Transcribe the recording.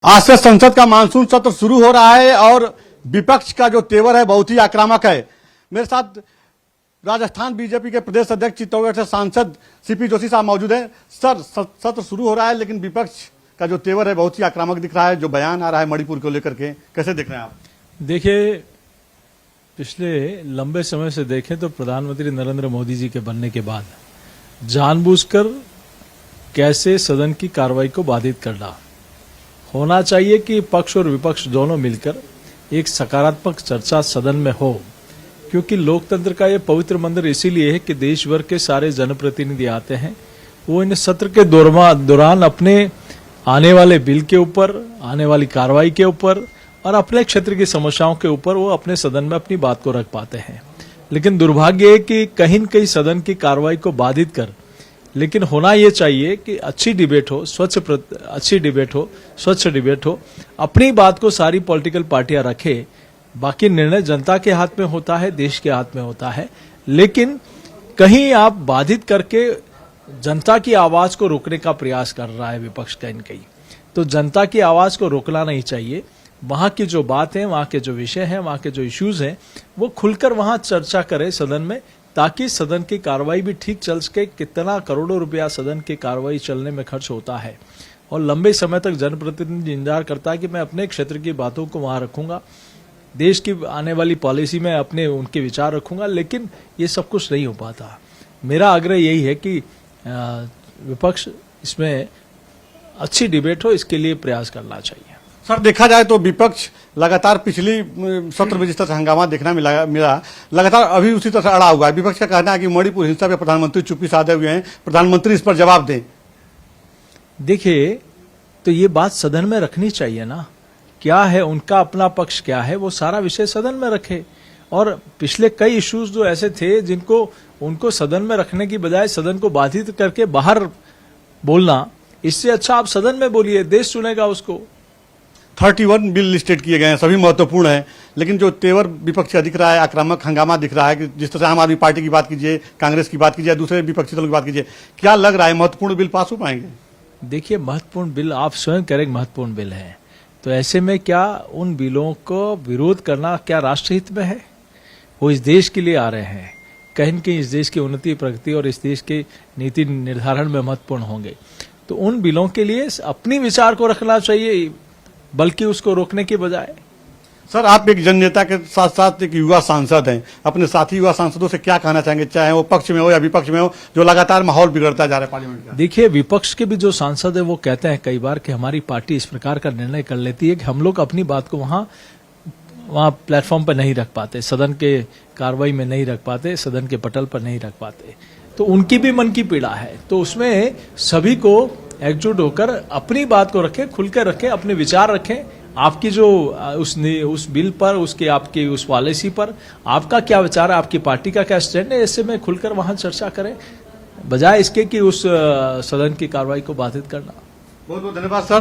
आज से संसद का मानसून सत्र शुरू हो रहा है और विपक्ष का जो तेवर है बहुत ही आक्रामक है। मेरे साथ राजस्थान बीजेपी के प्रदेश अध्यक्ष चित्तौड़गढ़ से सांसद सीपी जोशी साहब मौजूद हैं। सर, सत्र शुरू हो रहा है लेकिन विपक्ष का जो तेवर है बहुत ही आक्रामक दिख रहा है। जो बयान आ रहा है मणिपुर को लेकर के, कैसे देख रहे हैं आप? देखिए, पिछले लंबे समय से देखें तो प्रधानमंत्री नरेंद्र मोदी जी के बनने के बाद जानबूझकर कैसे सदन की कार्रवाई को बाधित करना होना चाहिए कि पक्ष और विपक्ष दोनों मिलकर एक सकारात्मक चर्चा सदन में हो, क्योंकि लोकतंत्र का ये पवित्र मंदिर इसीलिए है कि देश भर के सारे जनप्रतिनिधि आते हैं। वो इन सत्र के दौरान अपने आने वाले बिल के ऊपर, आने वाली कार्रवाई के ऊपर और अपने क्षेत्र की समस्याओं के ऊपर वो अपने सदन में अपनी बात को रख पाते हैं। लेकिन दुर्भाग्य है कि कहीं न कहीं सदन की कार्रवाई को बाधित कर, लेकिन होना ये चाहिए कि अच्छी डिबेट हो, स्वच्छ डिबेट हो, अपनी बात को सारी पॉलिटिकल पार्टियां रखे। बाकी निर्णय जनता के हाथ में होता है, देश के हाथ में होता है। लेकिन कहीं आप बाधित करके जनता की आवाज को रोकने का प्रयास कर रहा है विपक्ष कहीं न कहीं। तो जनता की आवाज को रोकना नहीं चाहिए। वहां की जो बात है, वहां के जो विषय हैं, वहां के जो इश्यूज हैं, वो खुलकर वहां चर्चा करे सदन में, ताकि सदन की कार्रवाई भी ठीक चल सके। कितना करोड़ों रुपया सदन की कार्रवाई चलने में खर्च होता है और लंबे समय तक जनप्रतिनिधि इंतजार करता है कि मैं अपने क्षेत्र की बातों को वहां रखूंगा, देश की आने वाली पॉलिसी में अपने उनके विचार रखूंगा, लेकिन ये सब कुछ नहीं हो पाता। मेरा आग्रह यही है कि विपक्ष इसमें अच्छी डिबेट हो, इसके लिए प्रयास करना चाहिए। सर, देखा जाए तो विपक्ष लगातार पिछली सत्र में जिस तरह से हंगामा देखना मिला लगातार अभी उसी तरह से अड़ा हुआ है। विपक्ष का कहना है कि मणिपुर हिंसा पे प्रधानमंत्री चुप्पी साधे हुए हैं, प्रधानमंत्री इस पर जवाब दें। देखिए, तो ये बात सदन में रखनी चाहिए ना। क्या है उनका अपना पक्ष, क्या है वो सारा विषय सदन में रखे। और पिछले कई इश्यूज जो ऐसे थे जिनको उनको सदन में रखने की बजाय सदन को बाधित करके बाहर बोलना, इससे अच्छा आप सदन में बोलिए, देश सुनेगा उसको। 31 बिल लिस्टेड किए गए हैं, सभी महत्वपूर्ण हैं, लेकिन जो तेवर विपक्ष का दिख रहा है, आक्रामक हंगामा दिख रहा है कि जिस तरह से आम आदमी पार्टी की बात कीजिए, कांग्रेस की बात कीजिए, दूसरे विपक्षी दलों की बात कीजिए, क्या लग रहा है महत्वपूर्ण बिल पास हो पाएंगे? देखिए, महत्वपूर्ण बिल आप स्वयं कह रहे महत्वपूर्ण बिल है, तो ऐसे में क्या उन बिलों को विरोध करना क्या राष्ट्रहित में है? वो इस देश के लिए आ रहे हैं, कहीं न कहीं इस देश की उन्नति, प्रगति और इस देश के नीति निर्धारण में महत्वपूर्ण होंगे। तो उन बिलों के लिए अपनी विचार को रखना चाहिए, बल्कि उसको रोकने के बजाय। सर, आप एक जननेता के साथ साथ एक युवा सांसद हैं, अपने साथी युवा सांसदों से क्या कहना चाहेंगे, चाहे वो पक्ष में हो या विपक्ष में हो, जो लगातार माहौल बिगड़ता जा रहा है पार्लियामेंट का? देखिए, विपक्ष के भी जो सांसद है वो कहते हैं कई बार कि हमारी पार्टी इस प्रकार का निर्णय कर लेती है कि हम लोग अपनी बात को वहां प्लेटफॉर्म पर नहीं रख पाते, सदन के कार्रवाई में नहीं रख पाते, सदन के पटल पर नहीं रख पाते। तो उनकी भी मन की पीड़ा है, तो उसमें सभी को एकजुट होकर अपनी बात को रखें, खुलकर रखें, अपने विचार रखें। आपकी जो उस बिल पर, उसके आपकी उस पॉलिसी पर आपका क्या विचार है, आपकी पार्टी का क्या स्टैंड है, ऐसे में खुलकर वहां चर्चा करें, बजाय इसके कि उस सदन की कार्रवाई को बाधित करना। बहुत बहुत धन्यवाद सर।